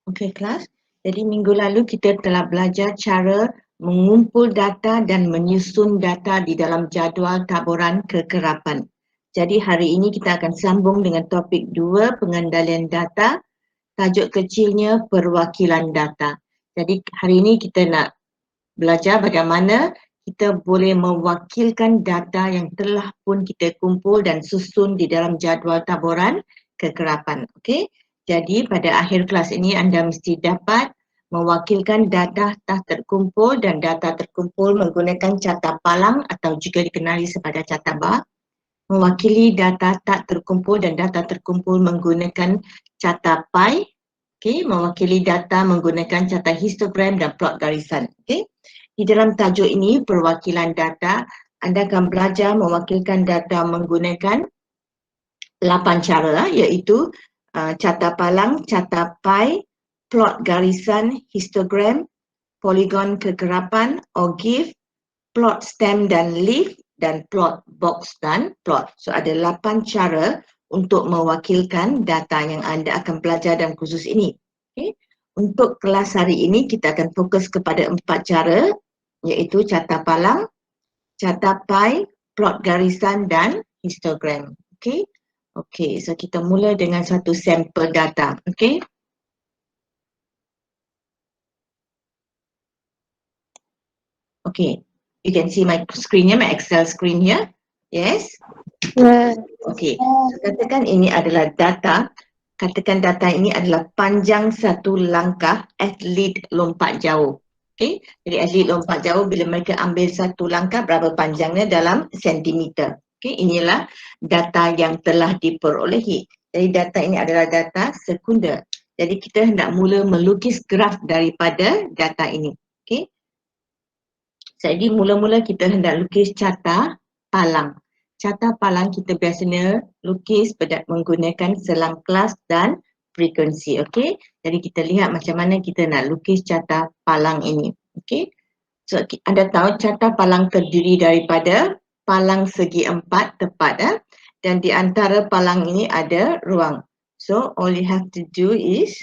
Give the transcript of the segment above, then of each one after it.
Okey kelas, jadi minggu lalu kita telah belajar cara mengumpul data dan menyusun data di dalam jadual taburan kekerapan. Jadi hari ini kita akan sambung dengan topik 2, pengendalian data, tajuk kecilnya perwakilan data. Jadi hari ini kita nak belajar bagaimana kita boleh mewakilkan data yang telah pun kita kumpul dan susun di dalam jadual taburan kekerapan. Okey. Jadi pada akhir kelas ini anda mesti dapat mewakilkan data telah terkumpul dan data terkumpul menggunakan carta palang atau juga dikenali sebagai carta bar. Mewakili data tak terkumpul dan data terkumpul menggunakan carta pie. Okey, mewakili data menggunakan carta histogram dan plot garisan. Okey. Di dalam tajuk ini, perwakilan data, anda akan belajar mewakilkan data menggunakan 8 cara, iaitu carta palang, carta pie, plot garisan, histogram, poligon kegerapan, OGIF, plot stem dan leaf, dan plot box dan plot. So ada 8 cara untuk mewakilkan data yang anda akan belajar dalam kursus ini. Okay. Untuk kelas hari ini kita akan fokus kepada 4 cara, iaitu carta palang, carta pie, plot garisan dan histogram. Okay. Okey, so kita mula dengan satu sampel data. Okey. Okey, you can see my screen here, my Excel screen here. Yes? Okey, so katakan ini adalah data. Katakan data ini adalah panjang satu langkah atlet lompat jauh. Okey, jadi atlet lompat jauh bila mereka ambil satu langkah berapa panjangnya dalam sentimeter. Okey, inilah data yang telah diperolehi. Jadi data ini adalah data sekunder. Jadi kita hendak mula melukis graf daripada data ini. Okey. Jadi mula-mula kita hendak lukis carta palang. Carta palang kita biasanya lukis menggunakan selang kelas dan frekuensi. Okey. Jadi kita lihat macam mana kita nak lukis carta palang ini. Okey. So anda tahu carta palang terdiri daripada palang segi 4 tepat dan di antara palang ini ada ruang. So all you have to do is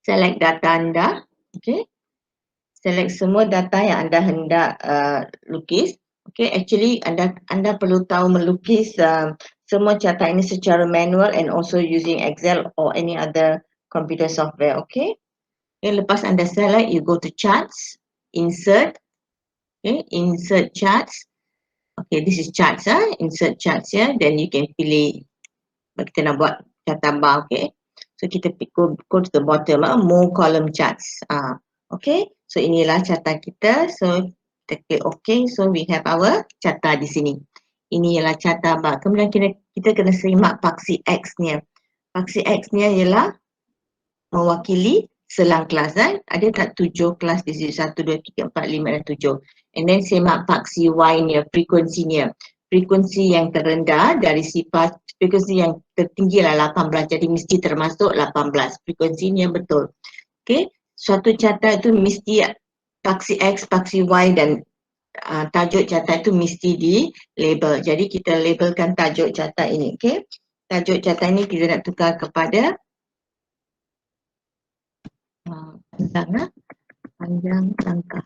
select data anda. Okey. Select semua data yang anda hendak lukis. Okay, actually anda perlu tahu melukis semua carta ini secara manual and also using Excel or any other computer software. Okay. Lepas anda select, you go to charts, insert. Okay, insert charts. Okay, this is charts. Insert charts ya. Then you can pilih. Kita nak buat carta bar. Okay. So kita go to the bottom. More column charts. Okay. So inilah carta kita. So kita klik OK. So we have our carta di sini. Ini ialah carta bar. Kemudian kita kena semak paksi X-nya. Paksi X-nya ialah mewakili selang kelas. Ada tak 7 kelas di sini? 1, 2, 3, 4, 5 dan 7. And then semak paksi Y-nya, frekuensinya. Frekuensi yang terendah dari sifat, frekuensi yang tertinggi lah 18. Jadi mesti termasuk 18. Frekuensinya betul. Okay. Suatu carta itu mesti paksi X, paksi Y dan tajuk carta itu mesti di label. Jadi kita labelkan tajuk carta ini. Okay. Tajuk carta ini kita nak tukar kepada panjang langkah.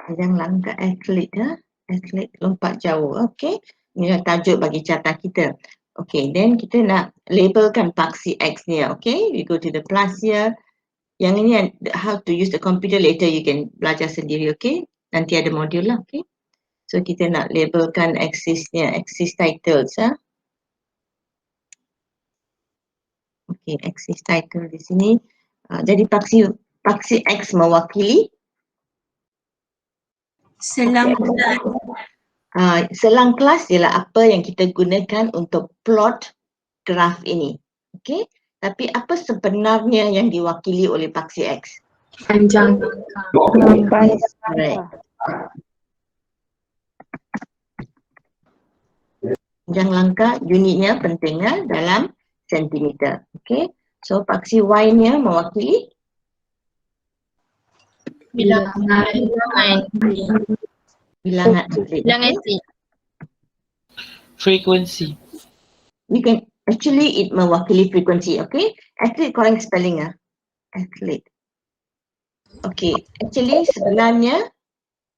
Panjang langkah atlet atlet lompat jauh. Okey. Inilah tajuk bagi carta kita. Okey, then kita nak labelkan paksi X ni. Okey, we go to the plus here. Yang ini how to use the computer later you can belajar sendiri. Okey, nanti ada modul lah. Okey. So kita nak labelkan axis-nya, axis titles. Okey, axis title di sini. Jadi paksi X mewakili selang kelas. Selang kelas ialah apa yang kita gunakan untuk plot graf ini. Okey. Tapi apa sebenarnya yang diwakili oleh paksi X? Panjang langkah. Panjang langkah unitnya pentingnya dalam sentimeter. Okey. So paksi Y-nya mewakili Bilangan bilangan atlet. bilangan Okay? Frequency. We can actually it mewakili frekuensi. Okay? Atlet korang spelling atlet. Okay, actually sebenarnya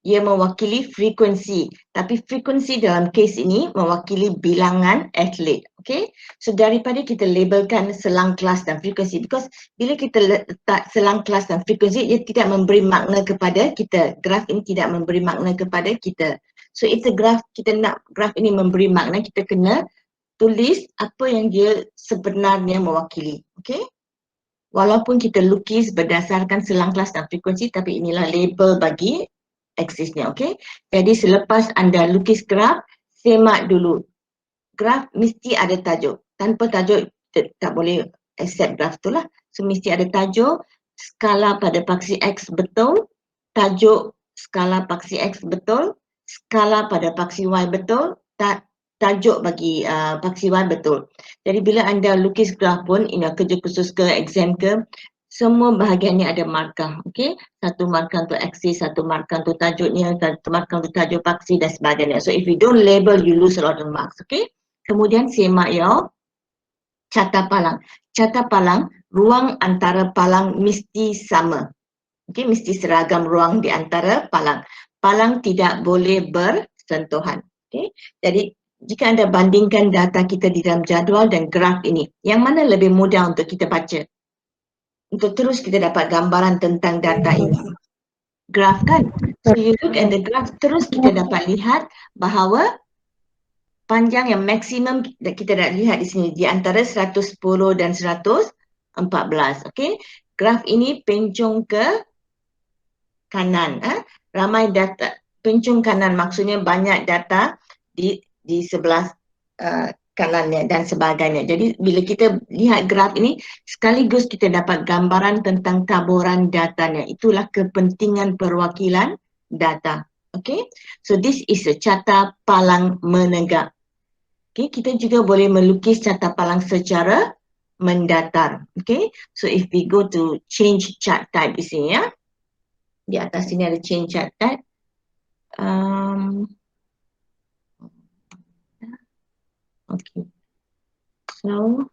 ia mewakili frekuensi, tapi frekuensi dalam kes ini mewakili bilangan atlet. Okay, so daripada kita labelkan selang kelas dan frekuensi, because bila kita letak selang kelas dan frekuensi, ia tidak memberi makna kepada kita. Graf ini tidak memberi makna kepada kita. So if the graph, kita nak graf ini memberi makna, kita kena tulis apa yang dia sebenarnya mewakili. Okay, walaupun kita lukis berdasarkan selang kelas dan frekuensi, tapi inilah label bagi aksisnya. Okay, jadi selepas anda lukis graf, semak dulu. Graf mesti ada tajuk. Tanpa tajuk tak boleh accept graf tu lah. So mesti ada tajuk, skala pada paksi X betul, tajuk skala paksi X betul, skala pada paksi Y betul, tajuk bagi paksi Y betul. Jadi bila anda lukis graf pun, ini kerja khusus ke, exam ke, semua bahagiannya ada markah. Okay, satu markah untuk aksis, satu markah untuk tajuknya, satu markah untuk tajuk paksi dan sebagainya. So if you don't label, you lose a lot of marks. Okay, kemudian semak your carta palang. Carta palang, ruang antara palang mesti sama. Okay, mesti seragam ruang di antara palang. Palang tidak boleh bersentuhan. Okay, jadi jika anda bandingkan data kita di dalam jadual dan graf ini, yang mana lebih mudah untuk kita baca? Untuk terus kita dapat gambaran tentang data ini. Graf kan? So you look at the graph, terus kita dapat lihat bahawa panjang yang maksimum kita dah lihat di sini di antara 110 dan 114. Okay? Graf ini pencung ke kanan. Ramai data. Pencung kanan maksudnya banyak data di sebelah kanannya dan sebagainya. Jadi bila kita lihat graf ini, sekaligus kita dapat gambaran tentang taburan datanya. Itulah kepentingan perwakilan data. Okay, so this is a carta palang menegak. Okay, kita juga boleh melukis carta palang secara mendatar. Okay, so if we go to change chart type di sini ya, di atas sini ada change chart type. Okay, so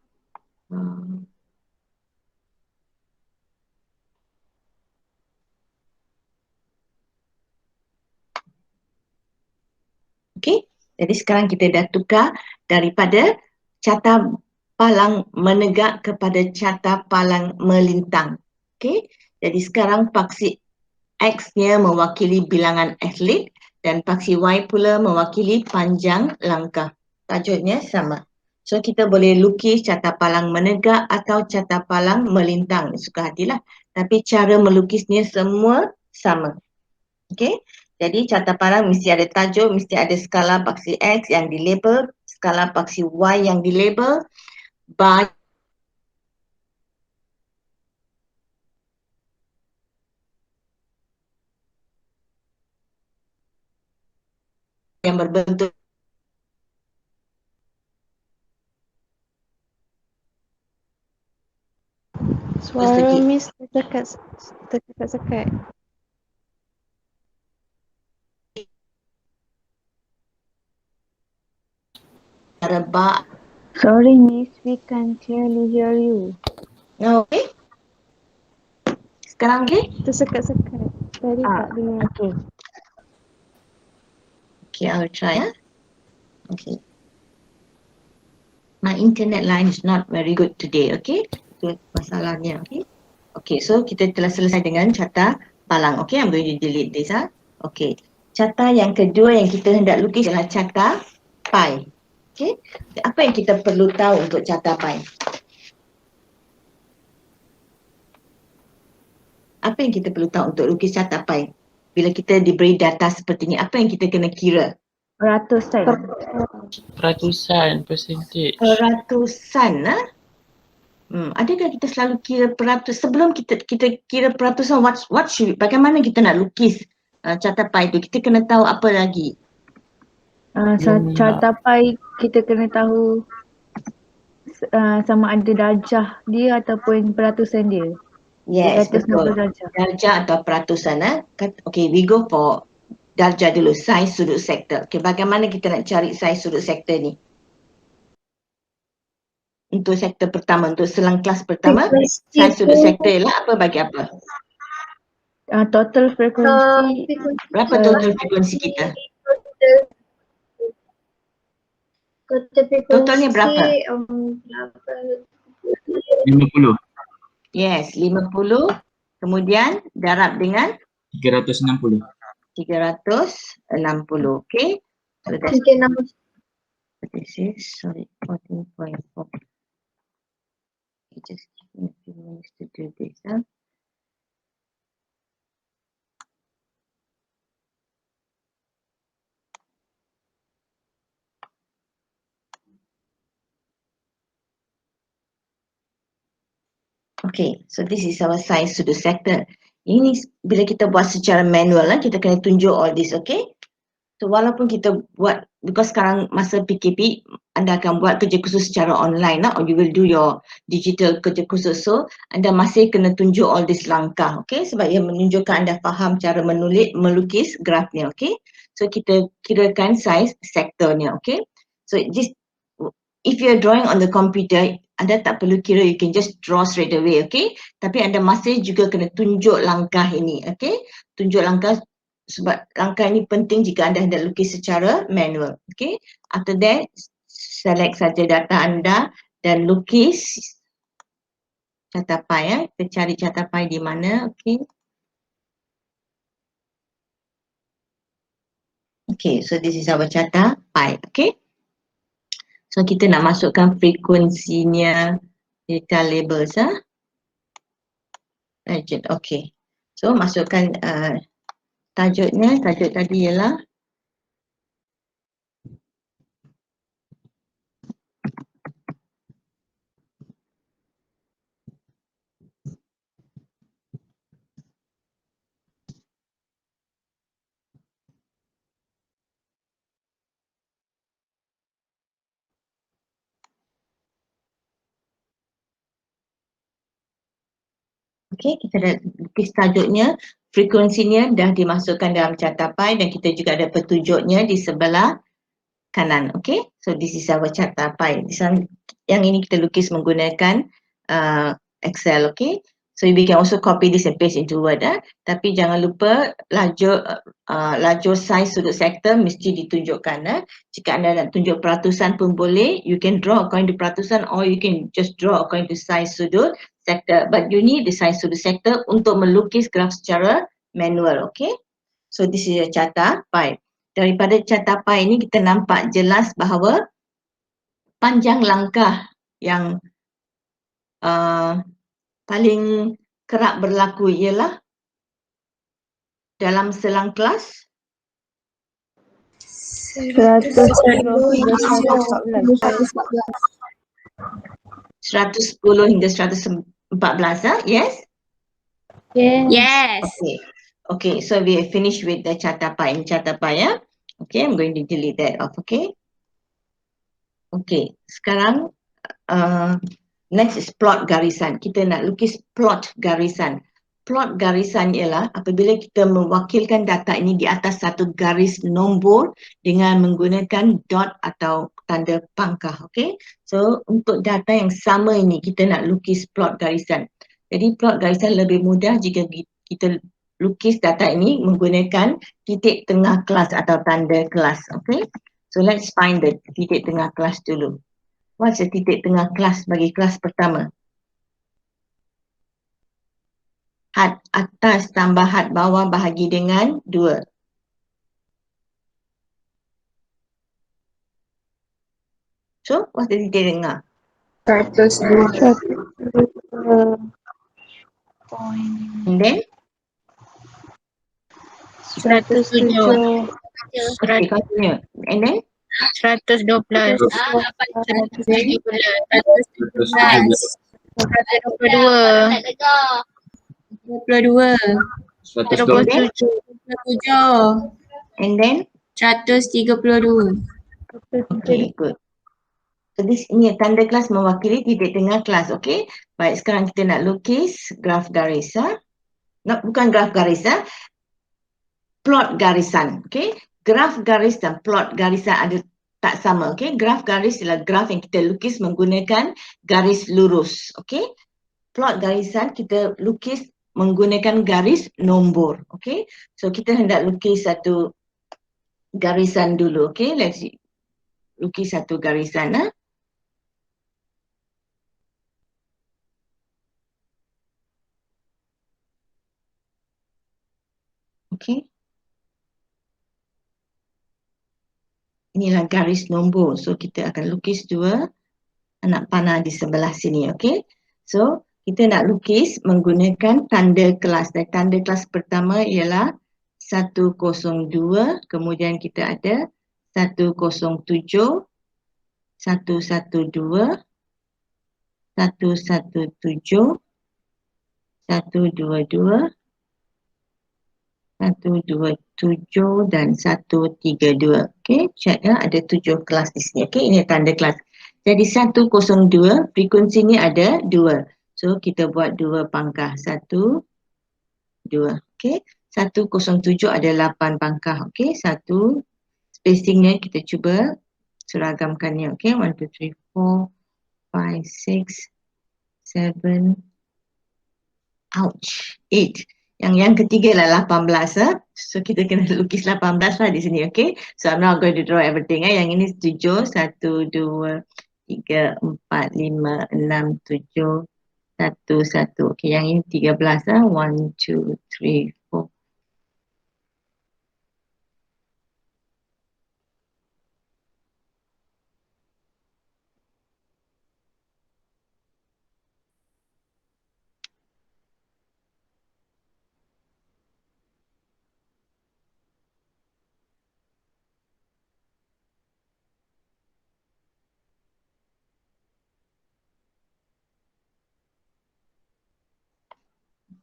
okay, jadi sekarang kita dah tukar daripada carta palang menegak kepada carta palang melintang. Okay, jadi sekarang paksi X-nya mewakili bilangan atlet dan paksi Y pula mewakili panjang langkah. Tajuknya sama. So kita boleh lukis carta palang menegak atau carta palang melintang, suka hatilah. Tapi cara melukisnya semua sama. Okay, jadi carta palang mesti ada tajuk, mesti ada skala paksi X yang dilabel, skala paksi Y yang dilabel, bar yang berbentuk Suara Miss dekat-dekat. bar. Sorry Miss, we can clearly hear you. Okay, sekarang okay? Tersekat-sekat. Tadi tak dengar. Okay. Okay, I will try. Okay. My internet line is not very good today. Okay, itu masalahnya. Okay. Okay, so kita telah selesai dengan carta palang. Okay, I'm going to delete this. Okay, carta yang kedua yang kita hendak lukis adalah carta pi. Okay, apa yang kita perlu tahu untuk carta pi? Apa yang kita perlu tahu untuk lukis carta pi? Bila kita diberi data seperti ini, apa yang kita kena kira? Ratusan. Peratusan, percentage. Peratusan, adakah kita selalu kira peratus sebelum kita kira peratusan? Bagaimana kita nak lukis carta pi itu? Kita kena tahu apa lagi? Carta pi kita kena tahu sama ada darjah dia ataupun peratusan dia. Yes, 360 betul. darjah. Darjah atau peratusan. Okay, we go for darjah dulu, saiz sudut sektor. Okay, bagaimana kita nak cari saiz sudut sektor ni? Untuk sektor pertama, untuk selang kelas pertama, saiz sudut sektor ialah apa bagi apa? Total frekuensi Berapa total frekuensi kita? Totalnya berapa? 50. Yes, 50. Kemudian darab dengan 360. 360. Okay. So that's this is, sorry, 14.4. Just give me a few minutes to do this. Okay, so this is our saiz sudut sektor. Ini bila kita buat secara manual kita kena tunjuk all this, okay? So walaupun kita buat, because sekarang masa PKP, anda akan buat kerja khusus secara online or you will do your digital kerja khusus. So anda masih kena tunjuk all this langkah, okay? Sebab ia menunjukkan anda faham cara melukis grafnya, okay? So kita kirakan saiz sektornya, okay? So this, if you are drawing on the computer, anda tak perlu kira, you can just draw straight away, okay? Tapi anda masih juga kena tunjuk langkah ini, okay? Tunjuk langkah sebab langkah ini penting jika anda hendak lukis secara manual, okay? After that, select saja data anda dan lukis catapai. Kita cari catapai di mana, okay? Okay, so this is our catapai, okay? So kita nak masukkan frekuensinya data labels, legend, okay. So masukkan tajuknya, tajuk tadi ialah okay, kita dah lukis tajuknya, frekuensinya dah dimasukkan dalam catapai dan kita juga ada petunjuknya di sebelah kanan, okay? So this is our catapai. Yang ini kita lukis menggunakan Excel, okay? So we can also copy this and paste into Word. Tapi jangan lupa lajur saiz sudut sektor mesti ditunjukkan. Jika anda nak tunjuk peratusan pun boleh, you can draw according to peratusan or you can just draw according to saiz sudut sektor. But you need the saiz sudut sektor untuk melukis graf secara manual, okay? So this is a catapai. Daripada catapai ini kita nampak jelas bahawa panjang langkah yang paling kerap berlaku ialah dalam selang kelas 110 hingga 110 hingga 114, yes? Yes. Okay, so we have finished with the catapai. Okay, I'm going to delete that off, okay? Okay, sekarang next is plot garisan. Kita nak lukis plot garisan. Plot garisan ialah apabila kita mewakilkan data ini di atas satu garis nombor dengan menggunakan dot atau tanda pangkah, okay? So untuk data yang sama ini kita nak lukis plot garisan. Jadi plot garisan lebih mudah jika kita lukis data ini menggunakan titik tengah kelas atau tanda kelas, okay? So let's find the titik tengah kelas dulu. What's the titik tengah kelas bagi kelas pertama? Had atas tambah had bawah bahagi dengan 2. So, what's the titik tengah? 102. And then? 107. Okay, continue. And then? 112. 117. 22. 27. And then? 132. Okay, good. Jadi ini tanda kelas mewakili titik tengah kelas. Okey. Baik, sekarang kita nak lukis graf garis. Bukan graf garis. Plot garisan. Okey. Graf garis dan plot garisan ada tak sama. Okey. Graf garis adalah graf yang kita lukis menggunakan garis lurus. Okey. Plot garisan kita lukis menggunakan garis nombor. Okey. So kita hendak lukis satu garisan dulu. Okey. Let's lukis satu garisan. Okey. Inilah garis nombor. So kita akan lukis dua anak panah di sebelah sini. Okey. So kita nak lukis menggunakan tanda kelas. Dan tanda kelas pertama ialah 102. Kemudian kita ada 107, 112, 117, 122, 127 dan 132. Okey, check ada 7 kelas di sini. Okey, ini tanda kelas. Jadi 102 frekuensinya ada 2. So kita buat 2 pangkah. 1 2. Okey. 107 ada 8 pangkah. Okey, 1 spacingnya kita cuba seragamkannya. Okey, 1 2 3 4 5 6 7. Ouch. 8. Yang ketiga lah 18. So kita kena lukis 18 lah di sini. Okay. So I'm not going to draw everything. Yang ini 7. 1, 2, 3, 4, 5, 6, 7, 1, 1. Okay. Yang ini 13. 1, 2, 3, 4.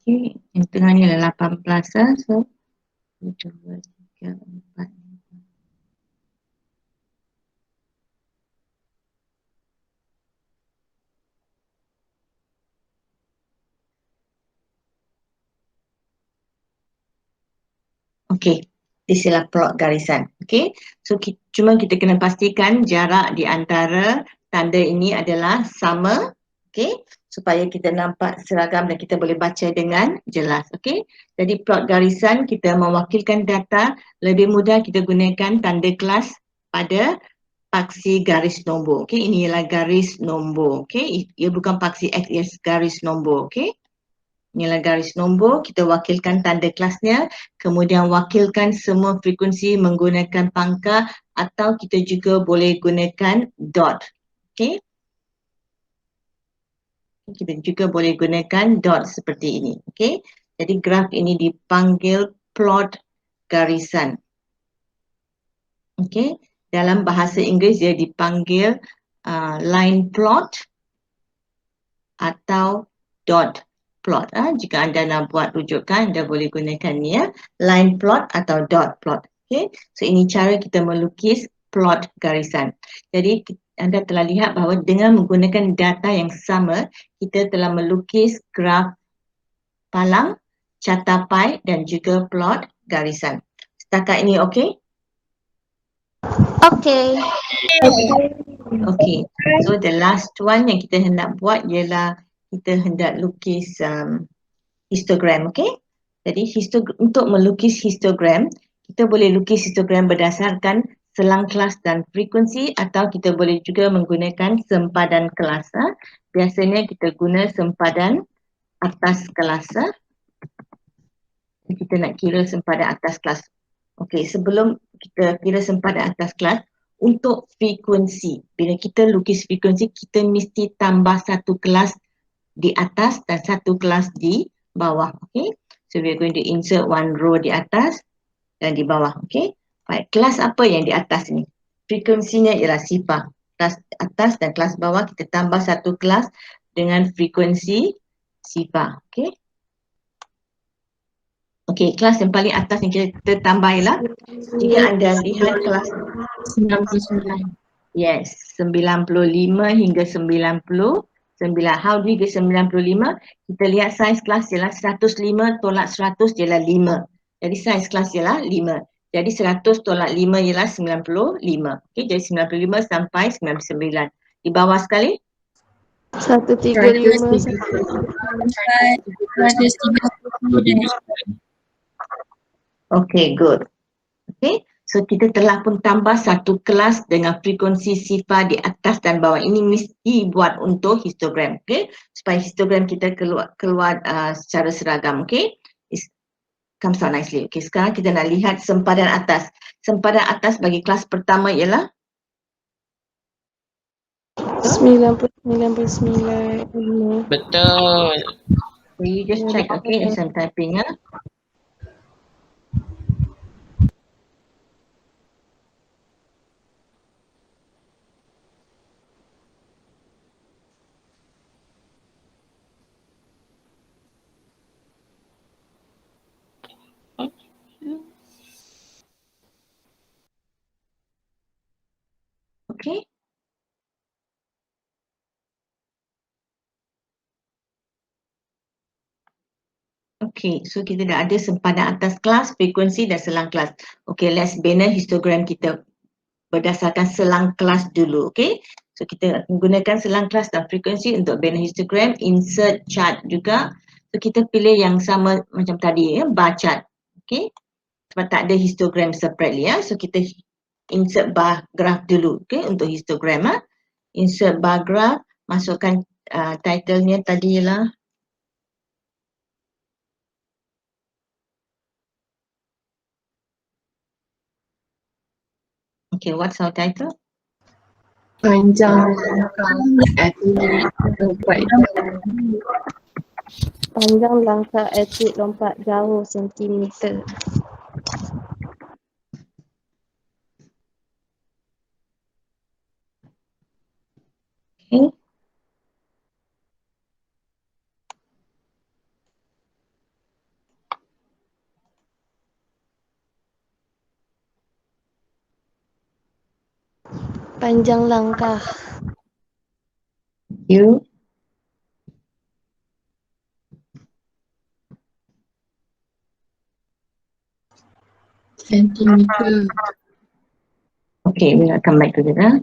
Okay, yang tengah ni adalah 18. So 1, 2, 3, 4. Okay, this ialah plot garisan. Okay, so cuma kita kena pastikan jarak di antara tanda ini adalah sama. Okay, supaya kita nampak seragam dan kita boleh baca dengan jelas. Okay, jadi plot garisan kita mewakilkan data, lebih mudah kita gunakan tanda kelas pada paksi garis nombor. Okay, ini ialah garis nombor. Okay, ia bukan paksi X, ia garis nombor. Okay. Inilah garis nombor, kita wakilkan tanda kelasnya, kemudian wakilkan semua frekuensi menggunakan pangkah atau kita juga boleh gunakan dot. Okay. Kita juga boleh gunakan dot seperti ini. Okay. Jadi graf ini dipanggil plot garisan. Okay. Dalam bahasa Inggeris dia dipanggil line plot atau dot plot. Jika anda nak buat rujukan, anda boleh gunakan ni ya, line plot atau dot plot. Okay, so ini cara kita melukis plot garisan. Jadi anda telah lihat bahawa dengan menggunakan data yang sama, kita telah melukis graf palang, catapai dan juga plot garisan. Setakat ini okey? Okay. Okay, so the last one yang kita hendak buat ialah kita hendak lukis histogram, okay? Jadi untuk melukis histogram, kita boleh lukis histogram berdasarkan selang kelas dan frekuensi atau kita boleh juga menggunakan sempadan kelas. Biasanya kita guna sempadan atas kelas. Kita nak kira sempadan atas kelas. Okey, sebelum kita kira sempadan atas kelas, untuk frekuensi, bila kita lukis frekuensi, kita mesti tambah satu kelas di atas dan satu kelas di bawah. Okay, so we are going to insert one row di atas dan di bawah. Okay, baik, kelas apa yang di atas ni? Frekuensinya ialah sifar. Kelas atas dan kelas bawah kita tambah satu kelas dengan frekuensi sifar. Okay. Okay, kelas yang paling atas yang kita tambah ialah, jika anda lihat kelas 99. Yes, 95 hingga 99. How do we get 95? Kita lihat saiz kelas ialah 105 tolak 100 ialah 5. Jadi saiz kelas ialah 5. Jadi 100 tolak 5 ialah 95. Okey, jadi 95 sampai 99. Di bawah sekali? 135 139. Okay, good. Okay, so kita telah pun tambah satu kelas dengan frekuensi sifar di atas dan bawah. Ini mesti buat untuk histogram, okay? Supaya histogram kita keluar secara seragam, okay? It comes out nicely. Okay, sekarang kita nak lihat sempadan atas. Sempadan atas bagi kelas pertama ialah 99.95. Betul. so you just check, okay, as I'm typing. Okay. Okay, so kita dah ada sempadan atas kelas, frekuensi dan selang kelas. Okay, let's bina histogram kita berdasarkan selang kelas dulu, okay? So kita menggunakan selang kelas dan frekuensi untuk bina histogram, insert chart juga. So kita pilih yang sama macam tadi ya, bar chart, okay? Sebab tak ada histogram separately ya. So kita insert bar graph dulu, okay? Untuk histogram ha. Insert bar graph, masukkan title-nya tadi ialah okay, what's our title? Panjang atlet lompat jauh. Panjang langkah atlet lompat jauh sentimeter. Okay. Panjang langkah. You. Sentimeter. Okay, we will come back to that.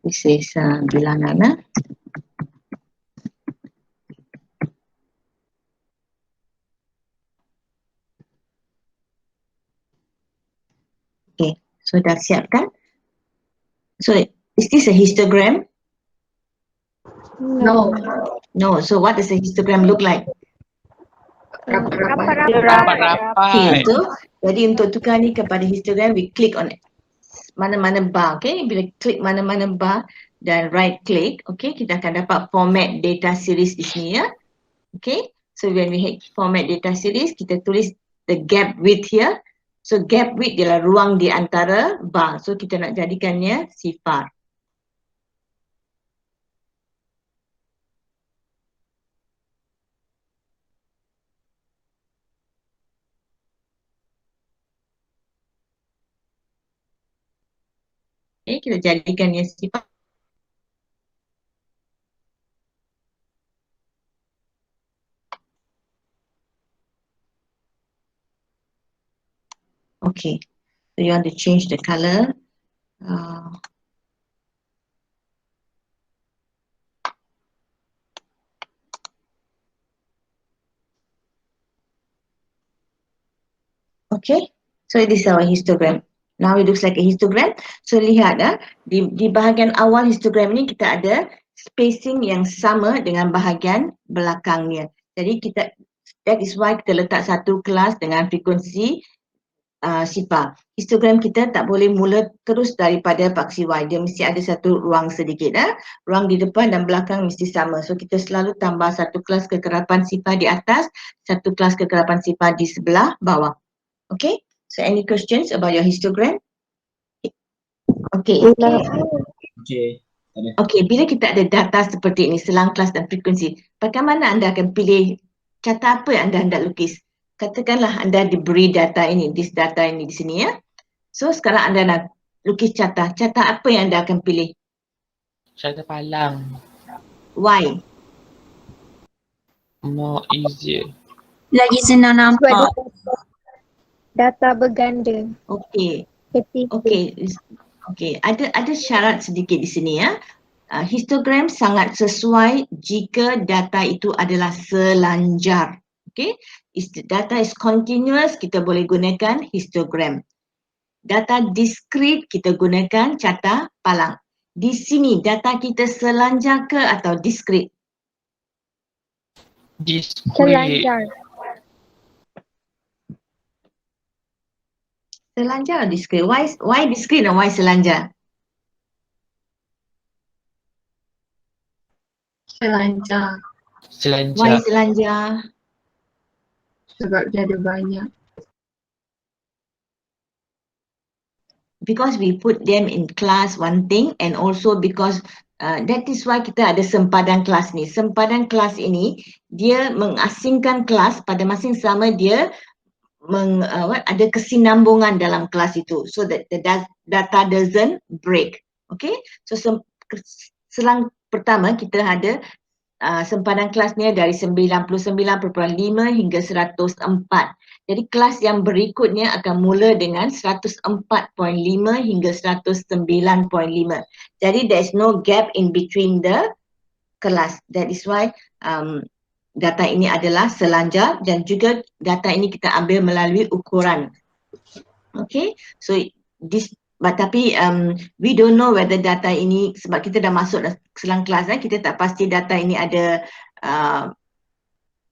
This is bilangan. Okay, so dah siap kan? So is this a histogram? No. No, so what does a histogram look like? Rapat-rapat. Okay, so jadi untuk tukar ni kepada histogram, we click on mana-mana bar, okay? Bila klik mana-mana bar dan right click, okay, kita akan dapat format data series di sini ya. Okay, so when we hit format data series, kita tulis the gap width here. So gap width ialah ruang di antara bar. So kita nak jadikannya sifar. Okay, kita jadikannya sifar. Okay, so you want to change the color. Okay, so this is our histogram. Now it looks like a histogram. So lihat di bahagian awal histogram ni kita ada spacing yang sama dengan bahagian belakangnya. Jadi kita, that is why kita letak satu kelas dengan frekuensi sifar. Histogram kita tak boleh mula terus daripada paksi Y. Dia mesti ada satu ruang sedikit. Ruang di depan dan belakang mesti sama. So kita selalu tambah satu kelas kekerapan sifar di atas, satu kelas kekerapan sifar di sebelah bawah. Okay, so any questions about your histogram? Okay. Okay. Ada. Okay, bila kita ada data seperti ini, selang kelas dan frekuensi, bagaimana anda akan pilih kata apa yang anda hendak lukis? Katakanlah anda diberi data ini, this data ini di sini ya. So sekarang anda nak lukis carta apa yang anda akan pilih? Cara palang. Why? More easier. Lagi senang Sebab dia nampak. data berganda. Okay. Ketiga. Okay. Ada syarat sedikit di sini ya. Histogram sangat sesuai jika data itu adalah selanjar. Okay. Data is continuous, kita boleh gunakan histogram. Data discrete, kita gunakan carta palang. Di sini data kita selanjar ke atau discrete? Discrete. Selanjar. Selanjar atau discrete? Why discrete dan why selanjar? Selancar. Why Selanjar. selanjar? Sebab dia ada banyak. Because we put them in class one thing, and also because that is why kita ada sempadan kelas ni. Sempadan kelas ini dia mengasingkan kelas, pada masa yang sama dia ada kesinambungan dalam kelas itu, so that the data doesn't break. Okay, so selang pertama kita ada sempadan kelasnya dari 99.5 hingga 104. Jadi kelas yang berikutnya akan mula dengan 104.5 hingga 109.5. Jadi there is no gap in between the kelas. That is why data ini adalah selanjar, dan juga data ini kita ambil melalui ukuran. Okay, so tapi we don't know whether data ini, sebab kita dah masuk selang kelas, kita tak pasti data ini ada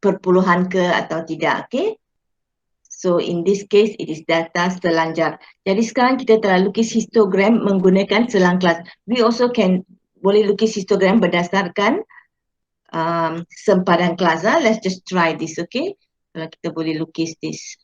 perpuluhan ke atau tidak. Okay, so in this case it is data selanjar. Jadi sekarang kita telah lukis histogram menggunakan selang kelas. We also boleh lukis histogram berdasarkan sempadan kelas. Let's just try this. Okay, kalau kita boleh lukis this.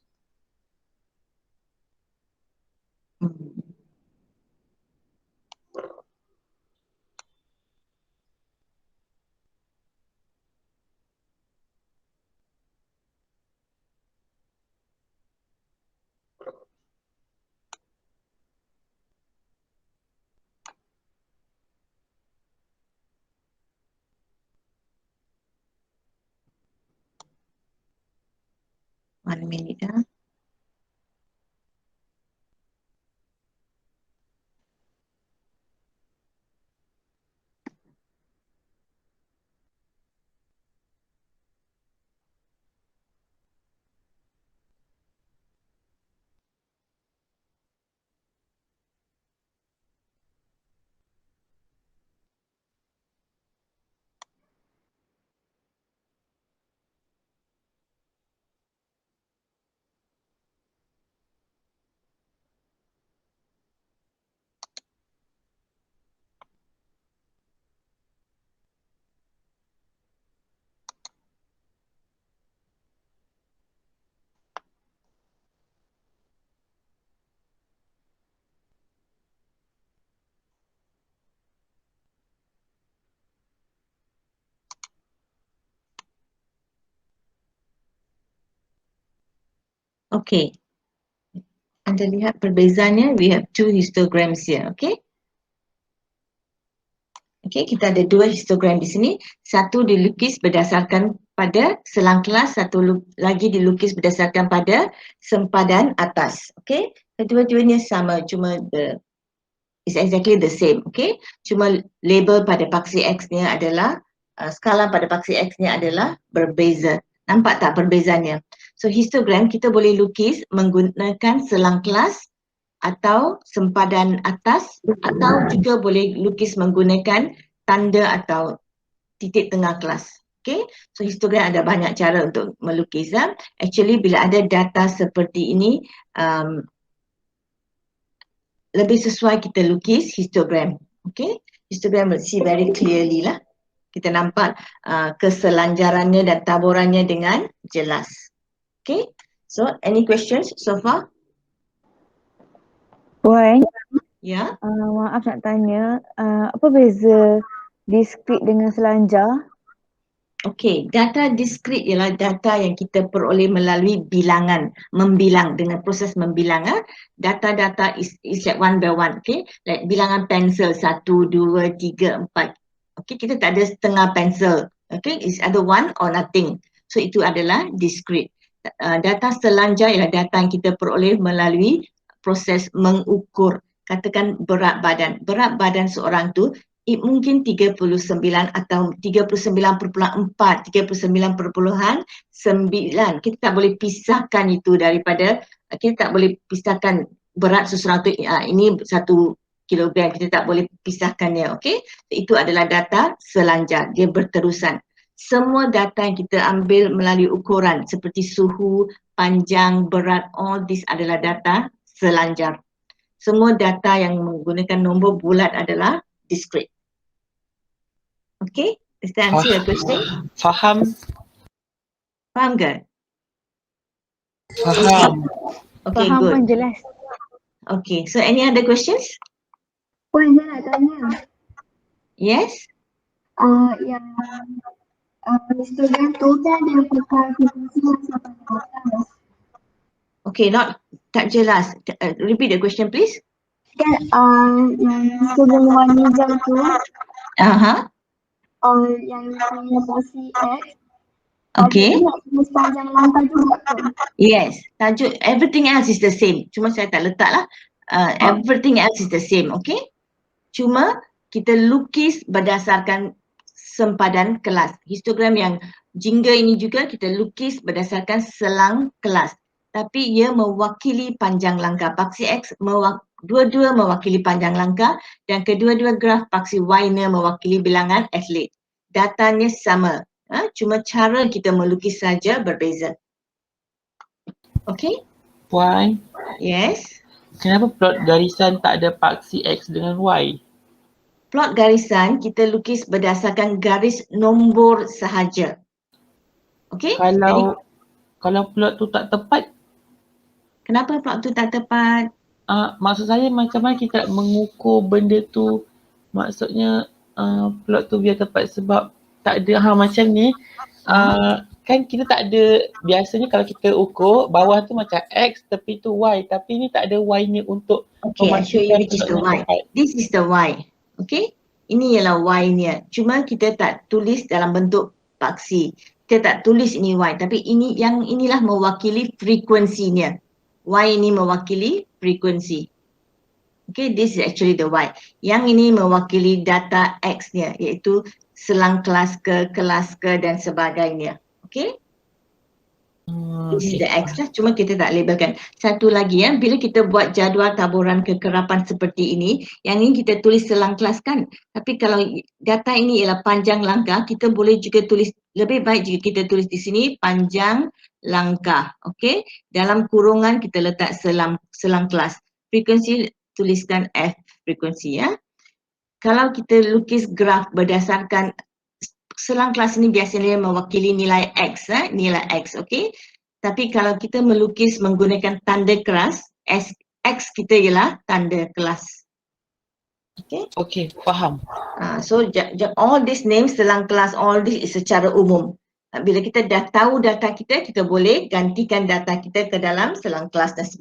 One minute. Okay. Anda lihat perbezaannya, we have two histograms here, okay? Okay, kita ada dua histogram di sini. Satu dilukis berdasarkan pada selang kelas, satu lagi dilukis berdasarkan pada sempadan atas. Okay, kedua-duanya sama, cuma it's exactly the same. Okay, cuma label pada paksi X-nya adalah, skala pada paksi X-nya adalah berbeza. Nampak tak perbezaannya? So histogram kita boleh lukis menggunakan selang kelas atau sempadan atas, atau juga boleh lukis menggunakan tanda atau titik tengah kelas. Okay, so histogram ada banyak cara untuk melukis. Actually bila ada data seperti ini, lebih sesuai kita lukis histogram. Okay, histogram will see very clearly lah. Kita nampak keselanjarannya dan taburannya dengan jelas. Okay, so any questions so far? Puan, Ya. maaf nak tanya, apa beza discrete dengan selanjar? Okey, data diskrit ialah data yang kita peroleh melalui bilangan, membilang dengan proses membilang. Data-data is like one by one, okay? Like bilangan pensel 1, 2, 3, 4. Okay, kita tak ada setengah pensel. Okay, it's either one or nothing. So itu adalah diskrit. Data selanjar ialah data yang kita peroleh melalui proses mengukur. Katakan berat badan. Berat badan seorang tu mungkin 39 atau 39.4, 39.9. Kita tak boleh pisahkan itu daripada, kita tak boleh pisahkan berat seseorang tu ini 1 kilogram, kita tak boleh pisahkannya, okey? Itu adalah data selanjar, dia berterusan. Semua data yang kita ambil melalui ukuran seperti suhu, panjang, berat, all this adalah data selanjar. Semua data yang menggunakan nombor bulat adalah discrete. Okay, does that answer your question? Faham? Faham ke? Faham. Okay, Faham good. pun jelas. Okay, so any other questions? Puan, saya nak tanya. Yes? Yang histogram tu kan dia pakai frekuensi yang sampai ke atas. Okay, tak jelas. Repeat the question please. Kan yang histogram warna hijau tu, yang punya porsi X, Okay. ada sepanjang langkah juga kan? Yes, tajuk everything else is the same. Cuma saya tak letak lah. Everything else is the same, okay? Cuma kita lukis berdasarkan sempadan kelas. Histogram yang jingga ini juga kita lukis berdasarkan selang kelas. Tapi ia mewakili panjang langkah. Paksi X dua-dua mewakili panjang langkah dan kedua-dua graf paksi Y-nya mewakili bilangan atlet. Datanya sama. Cuma cara kita melukis saja berbeza. Okay? Puan, Yes. kenapa plot garisan tak ada paksi X dengan Y? Plot garisan kita lukis berdasarkan garis nombor sahaja. Okay? Kalau plot tu tak tepat, Kenapa plot tu tak tepat? maksud saya macam mana kita nak mengukur benda tu, maksudnya plot tu biar tepat sebab tak ada macam ni. Kan kita tak ada, biasanya kalau kita ukur bawah tu macam X, tepi tu Y, tapi ni tak ada Y ni untuk Okay, I show you which is the plotnya Y. tepat. This is the Y. Okay? Ini ialah Y-nya. Cuma kita tak tulis dalam bentuk paksi. Kita tak tulis ini Y. Tapi inilah mewakili frekuensinya. Y ini mewakili frekuensi. Okay, this is actually the Y. Yang ini mewakili data X-nya, iaitu selang kelas ke, dan sebagainya. Okay? This is the X lah, cuma kita tak labelkan. Satu lagi bila kita buat jadual taburan kekerapan seperti ini, yang ini kita tulis selang kelas kan. Tapi kalau data ini ialah panjang langkah, kita boleh juga tulis, lebih baik jika kita tulis di sini panjang langkah. Okay? Dalam kurungan kita letak selang kelas. Frekuensi tuliskan F frekuensi ya. Kalau kita lukis graf berdasarkan selang kelas ini biasanya mewakili nilai X, nilai X, okey. Tapi kalau kita melukis menggunakan tanda keras, X kita ialah tanda kelas. Okay. Okay, faham. So all these names, selang kelas, all this is secara umum. Bila kita dah tahu data kita boleh gantikan data kita ke dalam selang kelas dan sebagainya.